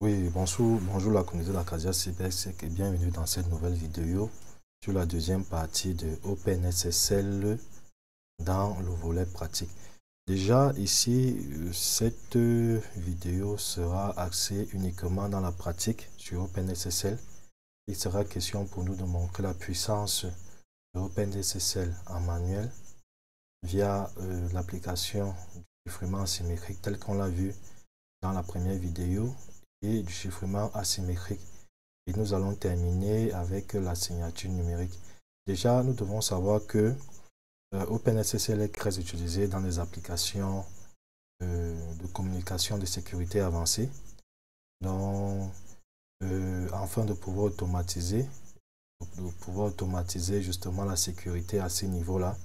Oui, bonjour la communauté de l'Acadia Cybersec et bienvenue dans cette nouvelle vidéo sur la deuxième partie de OpenSSL dans le volet pratique. Déjà ici, cette vidéo sera axée uniquement dans la pratique sur OpenSSL. Il sera question pour nous de montrer la puissance de OpenSSL en manuel via l'application du chiffrement asymétrique tel qu'on l'a vu dans la première vidéo et du chiffrement asymétrique. Et nous allons terminer avec la signature numérique. Déjà, nous devons savoir que OpenSSL est très utilisé dans les applications de communication de sécurité avancée. Donc, afin de pouvoir automatiser justement la sécurité à ces niveaux-là.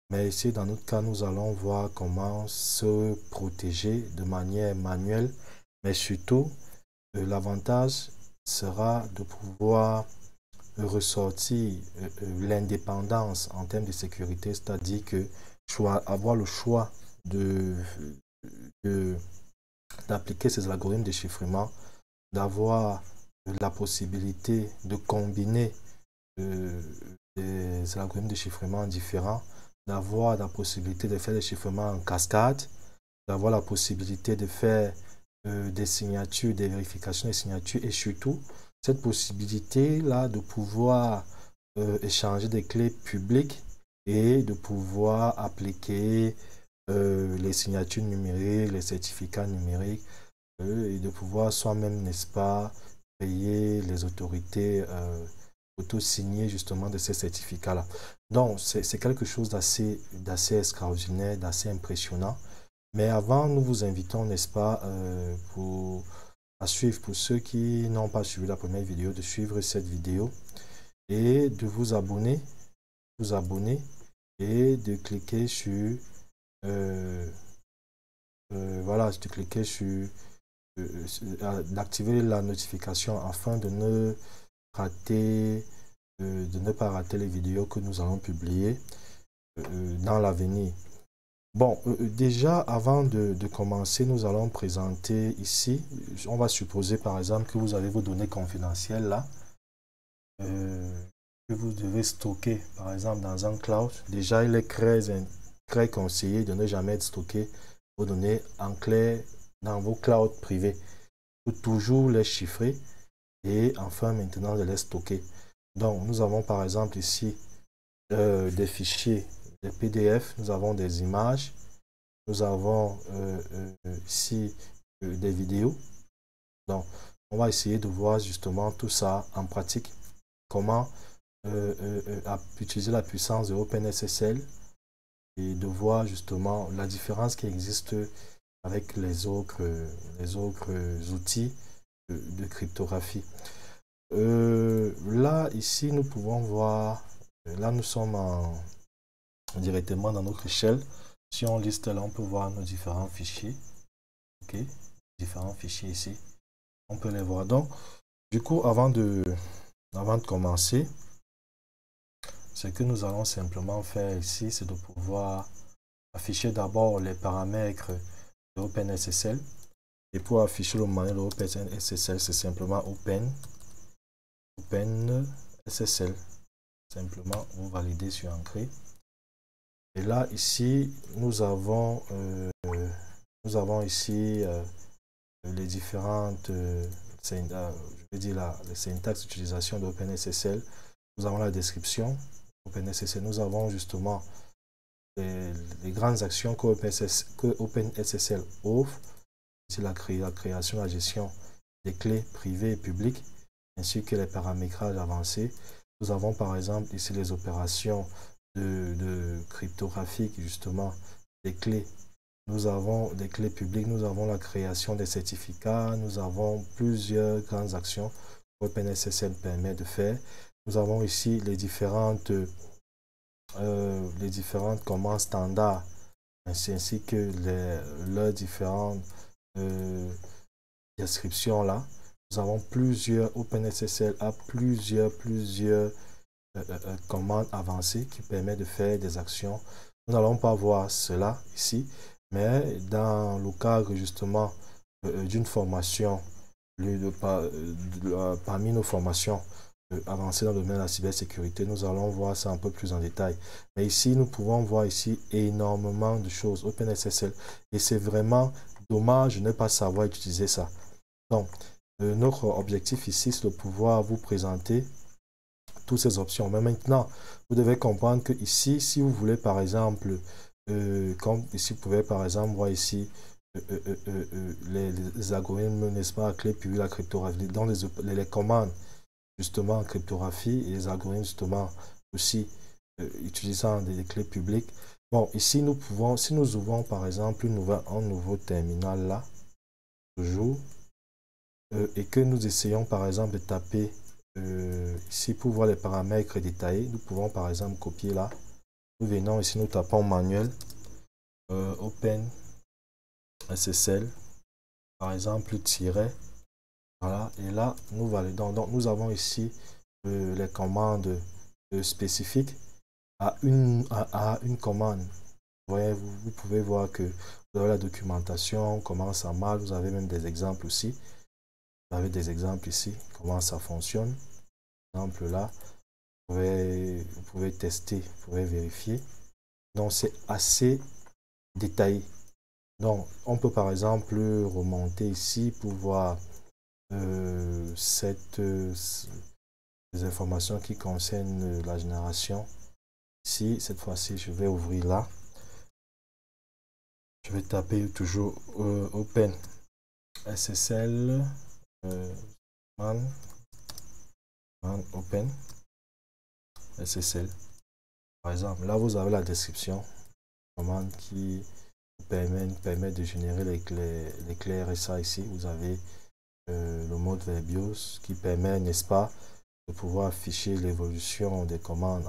Mais ici, dans notre cas, nous allons voir comment se protéger de manière manuelle, mais surtout, l'avantage sera de pouvoir ressortir l'indépendance en termes de sécurité, c'est-à-dire que avoir le choix d'appliquer ces algorithmes de chiffrement, d'avoir la possibilité de combiner des algorithmes de chiffrement différents, d'avoir la possibilité de faire des chiffrements en cascade, d'avoir la possibilité de faire des signatures, des vérifications des signatures et surtout cette possibilité-là de pouvoir échanger des clés publiques et de pouvoir appliquer les signatures numériques, les certificats numériques et de pouvoir soi-même, n'est-ce pas, payer les autorités auto-signer justement de ces certificats-là. Donc, c'est quelque chose d'assez extraordinaire, d'assez impressionnant. Mais avant, nous vous invitons, n'est-ce pas, à suivre, pour ceux qui n'ont pas suivi la première vidéo, de suivre cette vidéo et de vous abonner et de cliquer sur, voilà, de cliquer sur, d'activer la notification afin rater, de ne pas rater les vidéos que nous allons publier dans l'avenir. Bon, déjà, avant de commencer, nous allons présenter ici, on va supposer par exemple que vous avez vos données confidentielles là, que vous devez stocker par exemple dans un cloud. Déjà, il est très conseillé de ne jamais stocker vos données en clair dans vos clouds privés. Il faut toujours les chiffrer et enfin maintenant de les stocker. Donc, nous avons par exemple ici des fichiers, des PDF, nous avons des images. Nous avons ici des vidéos. Donc, on va essayer de voir justement tout ça en pratique. Comment utiliser la puissance de OpenSSL et de voir justement la différence qui existe avec les autres outils de cryptographie. Là, ici, nous pouvons voir, là, nous sommes directement dans notre échelle. Si on liste là, on peut voir nos différents fichiers. Ok, différents fichiers ici. On peut les voir. Donc, du coup, avant de commencer, ce que nous allons simplement faire ici, c'est de pouvoir afficher d'abord les paramètres de OpenSSL. Et pour afficher le manuel de OpenSSL, c'est simplement OpenSSL. Simplement, vous validez sur Entrée. Et là, ici, nous avons ici les différentes je vais dire les syntaxes d'utilisation d'OpenSSL. Nous avons la description OpenSSL. Nous avons justement les grandes actions que OpenSSL offre. C'est la création, la gestion des clés privées et publiques, ainsi que les paramétrages avancés. Nous avons par exemple ici les opérations de cryptographie, justement, des clés. Nous avons des clés publiques, nous avons la création des certificats, nous avons plusieurs grandes actions que OpenSSL permet de faire. Nous avons ici les différentes commandes standards, ainsi que leurs différentes descriptions là. Nous avons plusieurs, OpenSSL a plusieurs commandes avancées qui permettent de faire des actions. Nous n'allons pas voir cela ici, mais dans le cadre justement d'une formation parmi nos formations avancées dans le domaine de la cybersécurité, nous allons voir ça un peu plus en détail. Mais ici, nous pouvons voir ici énormément de choses, OpenSSL. Et c'est vraiment dommage de ne pas savoir utiliser ça. Donc, notre objectif ici, c'est de pouvoir vous présenter toutes ces options. Mais maintenant, vous devez comprendre que ici, si vous voulez par exemple, comme ici, vous pouvez par exemple voir ici les algorithmes, n'est-ce pas, à clé publique, la cryptographie, dans les commandes justement en cryptographie et les algorithmes justement aussi utilisant des clés publiques. Bon, ici, nous pouvons, si nous ouvrons par exemple un nouveau terminal là, toujours, et que nous essayons par exemple de taper ici pour voir les paramètres détaillés, nous pouvons par exemple copier là. Nous venons ici, nous tapons manuel, Open SSL, par exemple tiret, voilà, et là nous validons. Donc nous avons ici les commandes spécifiques à une commande. Ouais, vous pouvez voir que vous avez la documentation, comment ça marche, vous avez même des exemples aussi. Vous avez des exemples ici, comment ça fonctionne. Par exemple là, vous pouvez tester, vous pouvez vérifier. Donc c'est assez détaillé. Donc on peut par exemple remonter ici pour voir les informations qui concernent la génération. Ici, cette fois-ci, je vais ouvrir là. Je vais taper toujours Open SSL man Open SSL. Par exemple, là, vous avez la description commande qui permet de générer les clés RSA ici. Vous avez le mode VBIOS qui permet, n'est-ce pas, de pouvoir afficher l'évolution des commandes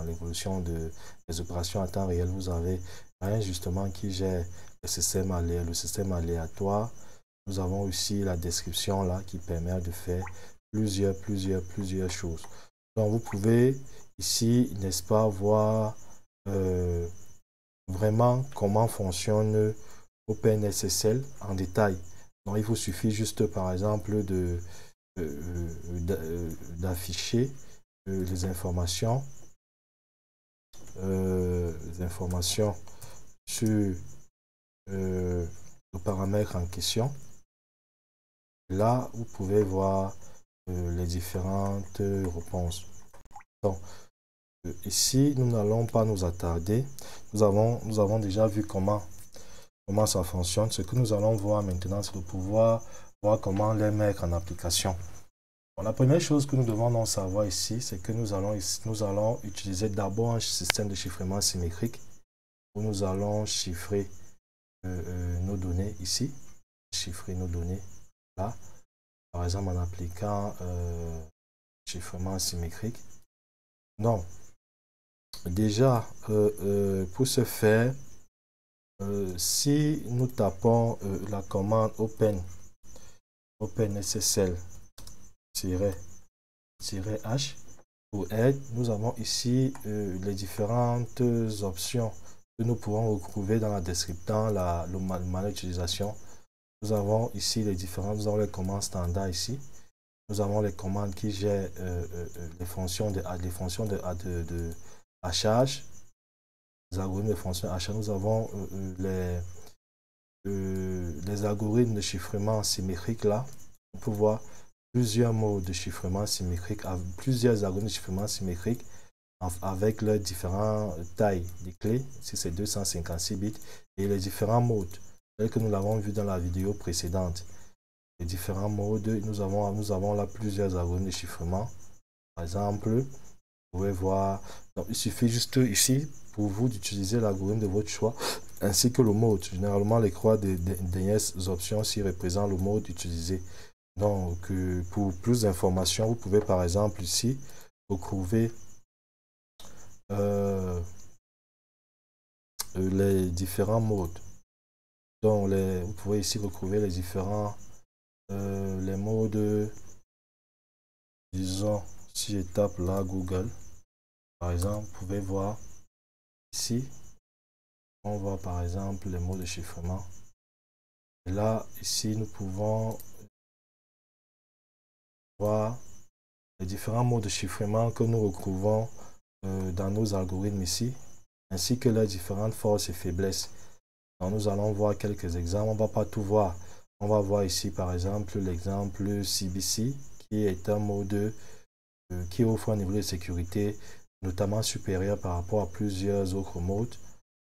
l'évolution des opérations en temps réel. Vous avez un justement qui gère le système aléatoire. Nous avons aussi la description là qui permet de faire plusieurs choses. Donc vous pouvez ici, n'est-ce pas, voir vraiment comment fonctionne OpenSSL en détail. Donc il vous suffit juste par exemple d'afficher les informations sur le paramètre en question. Là, vous pouvez voir les différentes réponses. Donc, ici, nous n'allons pas nous attarder. Nous avons déjà vu comment ça fonctionne. Ce que nous allons voir maintenant, c'est de pouvoir voir comment les mettre en application. Bon, la première chose que nous devons donc savoir ici, c'est que nous allons utiliser d'abord un système de chiffrement symétrique où nous allons chiffrer nos données ici, chiffrer nos données là, par exemple en appliquant chiffrement symétrique. Donc, déjà, pour ce faire, si nous tapons la commande OpenSSL-H pour aide, nous avons ici les différentes options que nous pourrons retrouver dans la description, le manuel d'utilisation. Nous avons ici nous avons les commandes standards ici. Nous avons les commandes qui gèrent les fonctions de hachage, les algorithmes de fonctions hachage. Nous avons les algorithmes de chiffrement symétrique là. On peut voir plusieurs modes de chiffrement symétrique, plusieurs algorithmes de chiffrement symétrique avec leurs différentes tailles des clés. Si c'est 256 bits et les différents modes, tels que nous l'avons vu dans la vidéo précédente. Les différents modes, nous avons là plusieurs algorithmes de chiffrement. Par exemple, vous pouvez voir, donc il suffit juste ici pour vous d'utiliser l'algorithme de votre choix ainsi que le mode. Généralement, les trois dernières options s'y représentent le mode utilisé. Donc, pour plus d'informations, vous pouvez par exemple ici retrouver les différents modes. Donc, vous pouvez ici retrouver les différents les modes, disons, si je tape là Google, par exemple, vous pouvez voir ici, on voit par exemple les mots de chiffrement. Et là, ici, nous pouvons voir les différents modes de chiffrement que nous retrouvons dans nos algorithmes ici, ainsi que leurs différentes forces et faiblesses. Donc, nous allons voir quelques exemples. On ne va pas tout voir. On va voir ici, par exemple, l'exemple CBC, qui est un mode qui offre un niveau de sécurité notamment supérieur par rapport à plusieurs autres modes.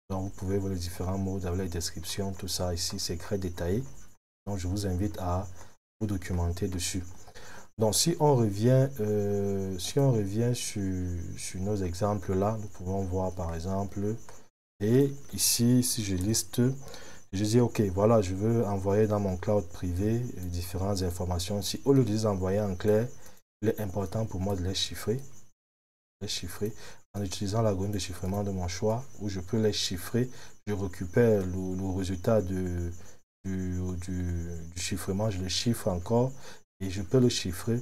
Donc, vous pouvez voir les différents modes avec les descriptions, tout ça ici, c'est très détaillé. Donc, je vous invite à vous documenter dessus. Donc, si on revient sur nos exemples là, nous pouvons voir par exemple, et ici, si je liste, je dis, OK, voilà, je veux envoyer dans mon cloud privé différentes informations. Si au lieu de les envoyer en clair, il est important pour moi de les chiffrer. En utilisant l'algorithme de chiffrement de mon choix, où je peux les chiffrer, je récupère le résultat du chiffrement, je le chiffre encore et je peux le chiffrer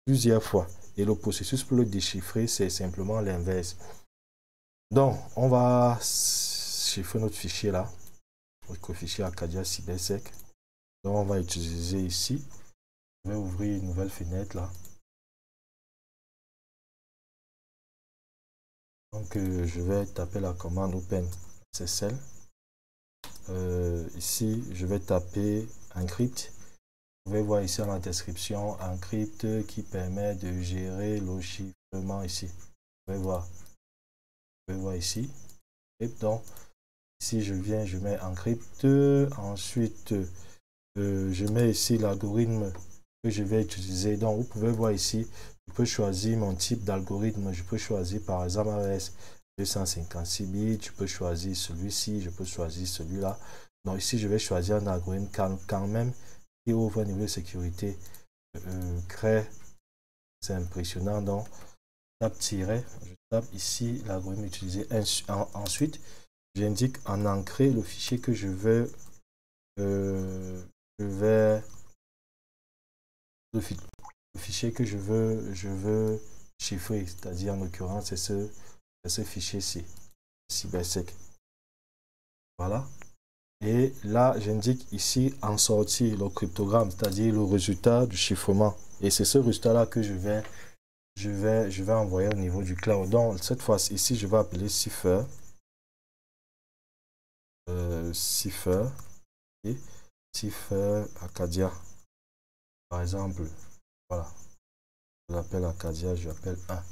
plusieurs fois. Et le processus pour le déchiffrer, c'est simplement l'inverse. Donc, on va chiffrer notre fichier là, notre fichier Arcadia CyberSec. Donc, on va utiliser ici. Je vais ouvrir une nouvelle fenêtre là. Donc, je vais taper la commande Open SSL. Ici, je vais taper encrypt. Vous pouvez voir ici dans la description, encrypt qui permet de gérer le chiffrement ici. Vous pouvez voir ici. Et donc, ici, je viens, je mets encrypt. Ensuite, je mets ici l'algorithme que je vais utiliser. Donc, vous pouvez voir ici, je peux choisir mon type d'algorithme. Je peux choisir par exemple AES 256 bits. Je peux choisir celui-ci. Je peux choisir celui-là. Donc, ici, je vais choisir un algorithme quand même qui ouvre un niveau de sécurité très impressionnant. Donc, je tape ici l'algorithme utilisé. Ensuite, j'indique en ancré le fichier que je veux. Le fichier que je veux chiffrer, c'est-à-dire en l'occurrence, c'est ce fichier-ci, CyberSec. Voilà. Et là, j'indique ici en sortie le cryptogramme, c'est-à-dire le résultat du chiffrement. Et c'est ce résultat-là que je vais envoyer au niveau du cloud. Donc, cette fois-ci, ici, je vais appeler cipher. Cipher. Et cipher Arcadia. Par exemple, voilà. Je l'appelle Arcadia, je l'appelle 1.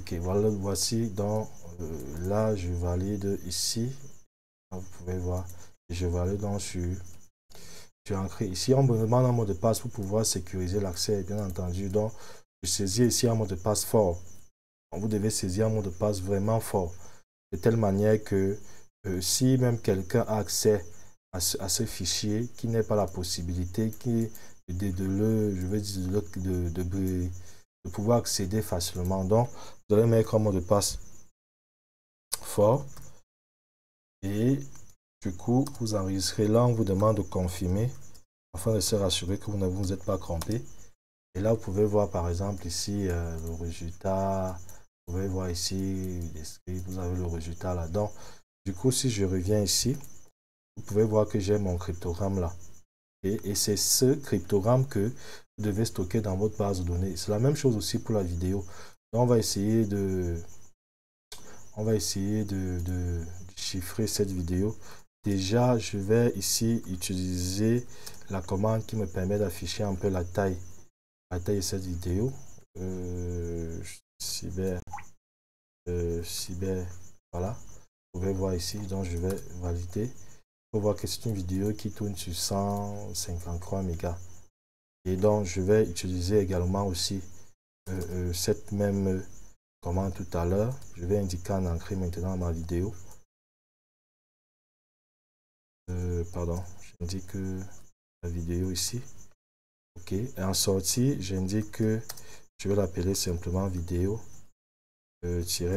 Ok, voilà, voici. Donc, là, je valide ici. Vous pouvez voir. Je valide donc sur ancré. Ici, on me demande un mot de passe pour pouvoir sécuriser l'accès, bien entendu. Donc, je saisis ici un mot de passe fort. Donc, vous devez saisir un mot de passe vraiment fort. De telle manière que si même quelqu'un a accès à ce fichier, qui n'est pas la possibilité de pouvoir accéder facilement. Donc, vous allez mettre un mot de passe fort. Et du coup, vous enregistrez là, on vous demande de confirmer afin de se rassurer que vous ne vous êtes pas trompé. Et là, vous pouvez voir par exemple ici le résultat. Vous pouvez voir ici, vous avez le résultat là-dedans. Du coup, si je reviens ici, vous pouvez voir que j'ai mon cryptogramme là. Et c'est ce cryptogramme que vous devez stocker dans votre base de données. C'est la même chose aussi pour la vidéo. Donc, on va essayer de chiffrer cette vidéo. Déjà, je vais ici utiliser la commande qui me permet d'afficher un peu la taille de cette vidéo. Cyber, voilà. Vous pouvez voir ici, donc je vais valider. Vous pouvez voir que c'est une vidéo qui tourne sur 153 mégas. Et donc, je vais utiliser également aussi cette même commande tout à l'heure. Je vais indiquer en ancré maintenant ma vidéo. Pardon, j'indique la vidéo ici. OK. Et en sortie, j'indique que je vais l'appeler simplement vidéo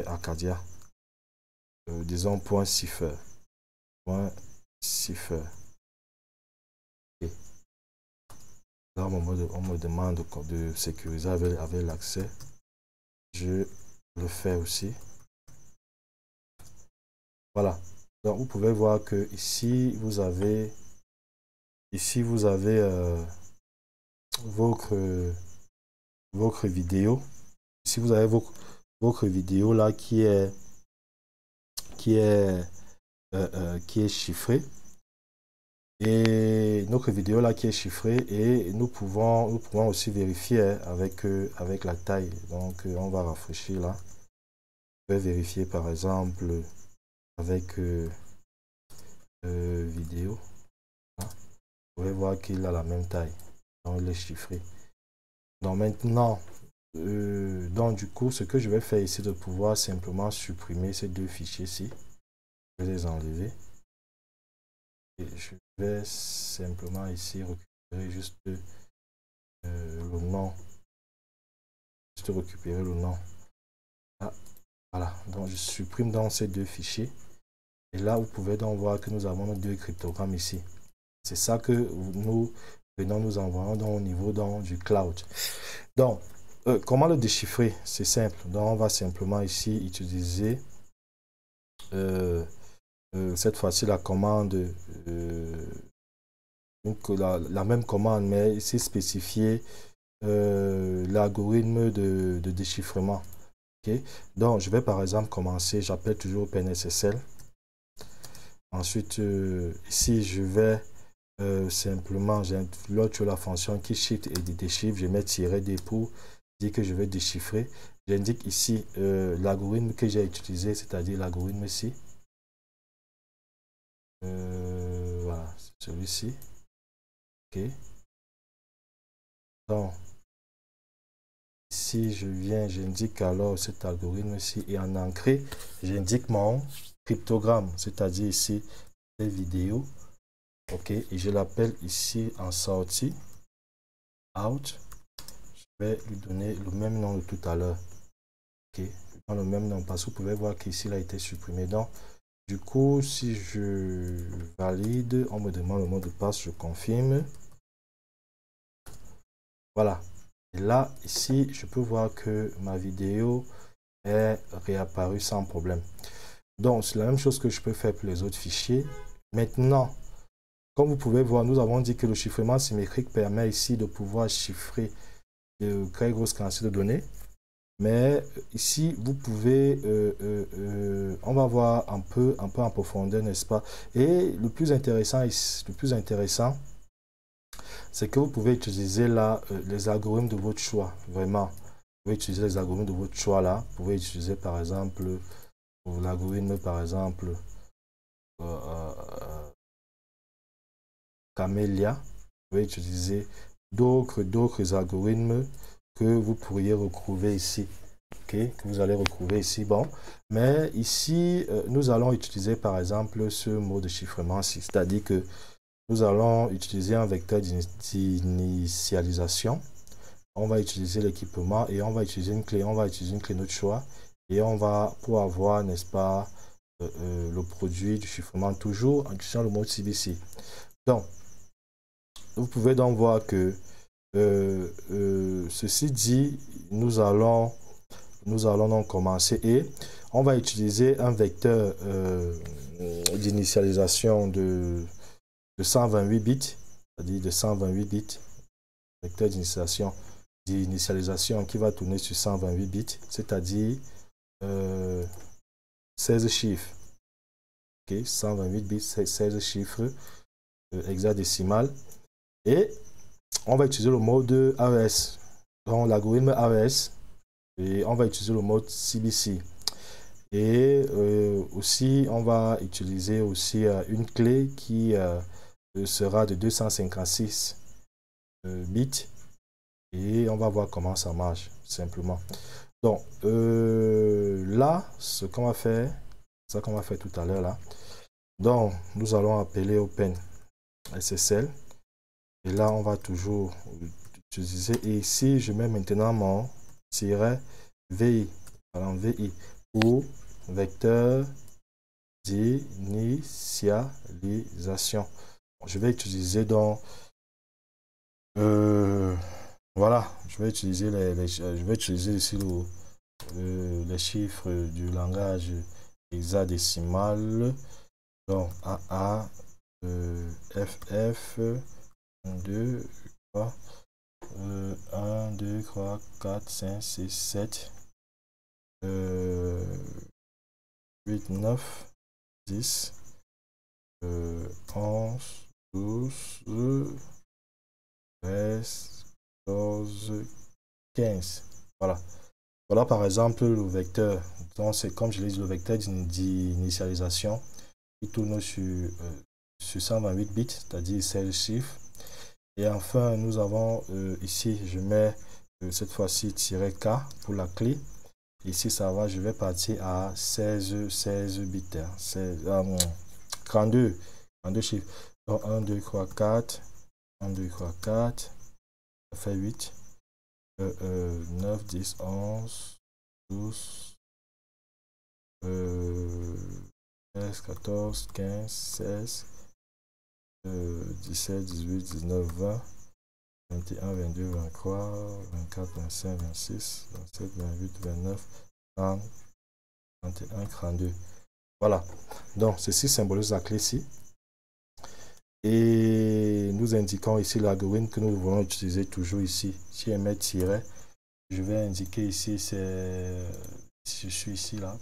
Arcadia. Disons .cipher. .cipher. OK. Là, on me demande de sécuriser avec l'accès. Je le fais aussi. Voilà. Donc, vous pouvez voir que ici, vous avez votre votre vidéo. Si vous avez votre vidéo là qui est chiffrée, et notre vidéo là qui est chiffrée, et nous pouvons aussi vérifier avec la taille. Donc on va rafraîchir là. Je vais vérifier par exemple avec vidéo. Vous pouvez voir qu'il a la même taille. Donc il est chiffré. Donc maintenant, donc du coup, ce que je vais faire ici, de pouvoir simplement supprimer ces deux fichiers-ci. Je vais les enlever. Et je vais simplement ici récupérer juste le nom. Juste récupérer le nom. Ah, voilà. Donc je supprime dans ces deux fichiers. Et là, vous pouvez donc voir que nous avons nos deux cryptogrammes ici. C'est ça que nous envoyons au niveau du cloud. Donc, comment le déchiffrer? C'est simple. Donc, on va simplement ici utiliser cette fois-ci la commande, la même commande, mais ici spécifier l'algorithme de déchiffrement. Okay? Donc, je vais par exemple commencer, j'appelle toujours OpenSSL. Ensuite, ici, je vais simplement, j'inflote la fonction qui shift et déchiffre, je mets -d pour dire que je vais déchiffrer. J'indique ici l'algorithme que j'ai utilisé, c'est-à-dire l'algorithme ici. Voilà, celui-ci. OK. Donc, ici, je viens, j'indique alors cet algorithme-ci et en entrée, j'indique mon cryptogramme, c'est-à-dire ici, les vidéos. OK. Et je l'appelle ici en sortie, out. Je vais lui donner le même nom de tout à l'heure. OK. Dans le même nom, parce que vous pouvez voir qu'ici, il a été supprimé. Donc, du coup, si je valide, on me demande le mot de passe, je confirme. Voilà. Et là, ici, je peux voir que ma vidéo est réapparue sans problème. Donc, c'est la même chose que je peux faire pour les autres fichiers. Maintenant, comme vous pouvez voir, nous avons dit que le chiffrement symétrique permet ici de pouvoir chiffrer de très grosses quantités de données. Mais ici, vous pouvez, on va voir un peu en profondeur, n'est-ce pas? Et le plus intéressant, c'est que vous pouvez utiliser là les algorithmes de votre choix, vraiment. Vous pouvez utiliser les algorithmes de votre choix là. Vous pouvez utiliser par exemple l'algorithme, par exemple, Camellia. Vous pouvez utiliser d'autres algorithmes que vous pourriez retrouver ici. Okay, que vous allez retrouver ici. Bon, mais ici, nous allons utiliser par exemple ce mot de chiffrement, c'est-à-dire que nous allons utiliser un vecteur d'initialisation. On va utiliser l'équipement et on va utiliser une clé. On va utiliser une clé de notre choix et on va pour avoir, n'est-ce pas, le produit du chiffrement toujours en utilisant le mode CBC. Donc, vous pouvez donc voir que ceci dit, nous allons donc commencer et on va utiliser un vecteur d'initialisation de 128 bits, c'est-à-dire de 128 bits, vecteur d'initialisation qui va tourner sur 128 bits, c'est-à-dire 16 chiffres. Okay, 128 bits, 16 chiffres hexadécimal. Et on va utiliser le mode AES, donc l'algorithme AES. Et on va utiliser le mode CBC. Et aussi, on va utiliser aussi une clé qui sera de 256 bits. Et on va voir comment ça marche, simplement. Donc, là, ce qu'on va faire, ça qu'on va faire tout à l'heure, là. Donc, nous allons appeler OpenSSL. Et là, on va toujours utiliser. Et ici, je mets maintenant mon -vi, alors VI, pour vecteur d'initialisation. Je vais utiliser donc, voilà, je vais utiliser ici les chiffres du langage hexadécimal. Donc AA, FF, 2, 3, 1, 2, 3, 4, 5, 6, 7, 8, 9, 10, 11, 12, 13, 14, 15. Voilà. Voilà par exemple le vecteur. Donc c'est comme je l'ai dit, le vecteur d'initialisation qui tourne sur 128 bits, c'est-à-dire 16 chiffres. Et enfin, nous avons ici, je mets cette fois-ci "-k" pour la clé. Ici, ça va, je vais partir à 16 bits. 32 chiffres. Donc 1, 2, 3, 4. 1, 2, 3, 4. Ça fait 8. 9, 10, 11, 12, 13, 14, 15, 16, 17, 18, 19, 20, 21, 22, 23, 24, 25, 26, 27, 28, 29, 30, 31, 32. Voilà. Donc, ceci symbolise la clé ici. Et nous indiquons ici l'algorithme que nous voulons utiliser toujours ici. Si je mets tiret, je vais indiquer ici, si je suis ici, là,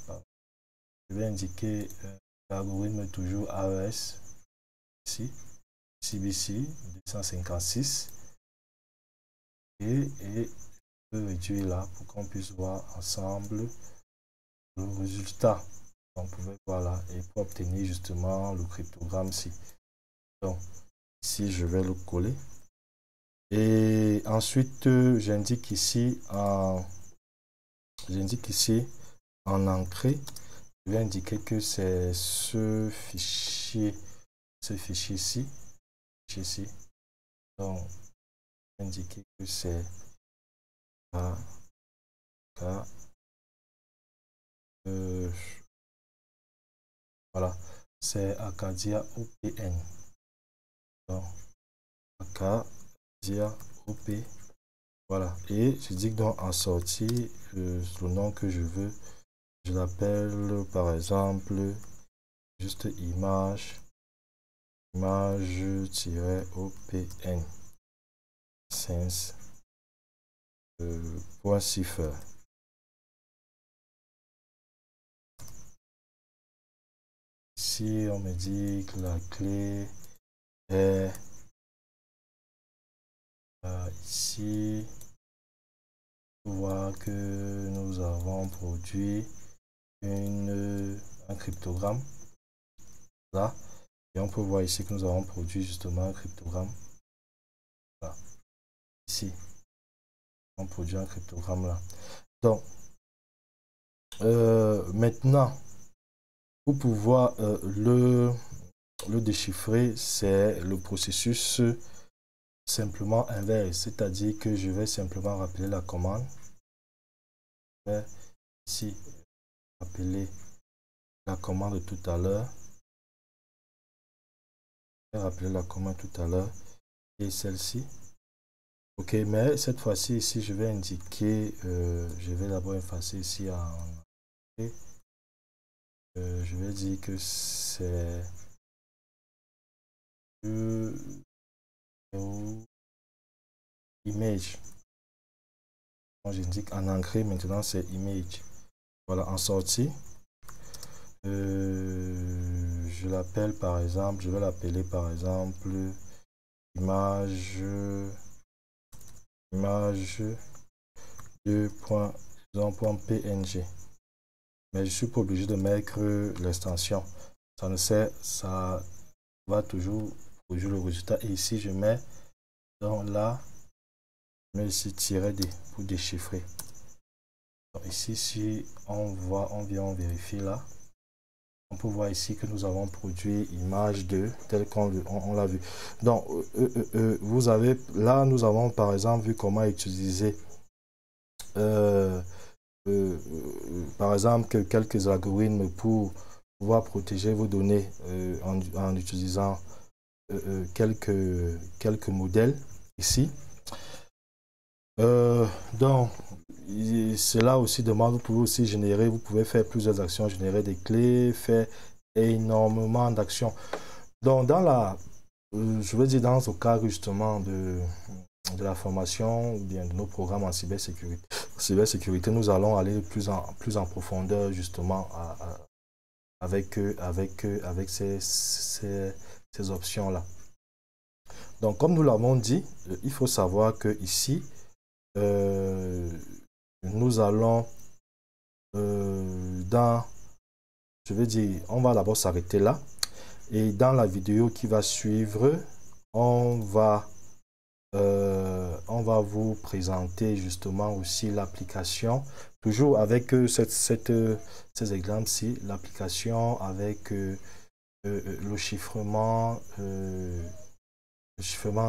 je vais indiquer l'algorithme toujours AES, ici, CBC 256, et je peux réduire là pour qu'on puisse voir ensemble le résultat. On pouvait voir là, et pour obtenir justement le cryptogramme ici. Donc, ici, je vais le coller. Et ensuite, j'indique ici en entrée, je vais indiquer que c'est ce fichier ici. Donc, indiquer que c'est voilà, c'est Acadia OPN. Donc, Acadia OP. Voilà, et je dis que donc en sortie, le nom que je veux, je l'appelle par exemple juste image-opn sense point cipher. Ici, on me dit que la clé est ici. On voit que nous avons produit un cryptogramme. Là. Et on peut voir ici que nous avons produit justement un cryptogramme. Là. Ici. On produit un cryptogramme là. Donc, maintenant, pour pouvoir le déchiffrer, c'est le processus simplement inverse, c'est-à-dire que je vais simplement rappeler la commande. Je vais ici rappeler la commande de tout à l'heure. Je vais rappeler la commande tout à l'heure et celle-ci. Ok, mais cette fois-ci ici, je vais indiquer, je vais d'abord effacer ici je vais dire que c'est image. J'indique en entrée, maintenant c'est image. Voilà, en sortie. Je l'appelle par exemple, je vais l'appeler par exemple image 2.png. Mais je suis pas obligé de mettre l'extension. Ça ne sert, ça va toujours produire le résultat. Et ici, je mets donc là, je mets ici -d pour déchiffrer. Donc ici, si on vient, on vérifie là. On peut voir ici que nous avons produit image 2 tel qu'on l'a vu. Donc, vous avez, là, nous avons par exemple vu comment utiliser, par exemple, quelques algorithmes pour pouvoir protéger vos données en utilisant quelques modèles ici. Donc, cela aussi demande, vous pouvez aussi générer, vous pouvez faire plusieurs actions, générer des clés, faire énormément d'actions. Donc, dans la, je veux dire dans ce cas justement de la formation, ou bien de nos programmes en cybersécurité. Cybersécurité, nous allons aller plus en profondeur justement avec ces options-là. Donc, comme nous l'avons dit, il faut savoir que ici, nous allons je vais dire, on va d'abord s'arrêter là. Et dans la vidéo qui va suivre, on va vous présenter justement aussi l'application, toujours avec ces exemples-ci, l'application avec le chiffrement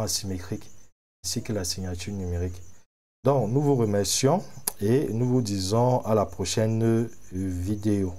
asymétrique, ainsi que la signature numérique. Donc, nous vous remercions et nous vous disons à la prochaine vidéo.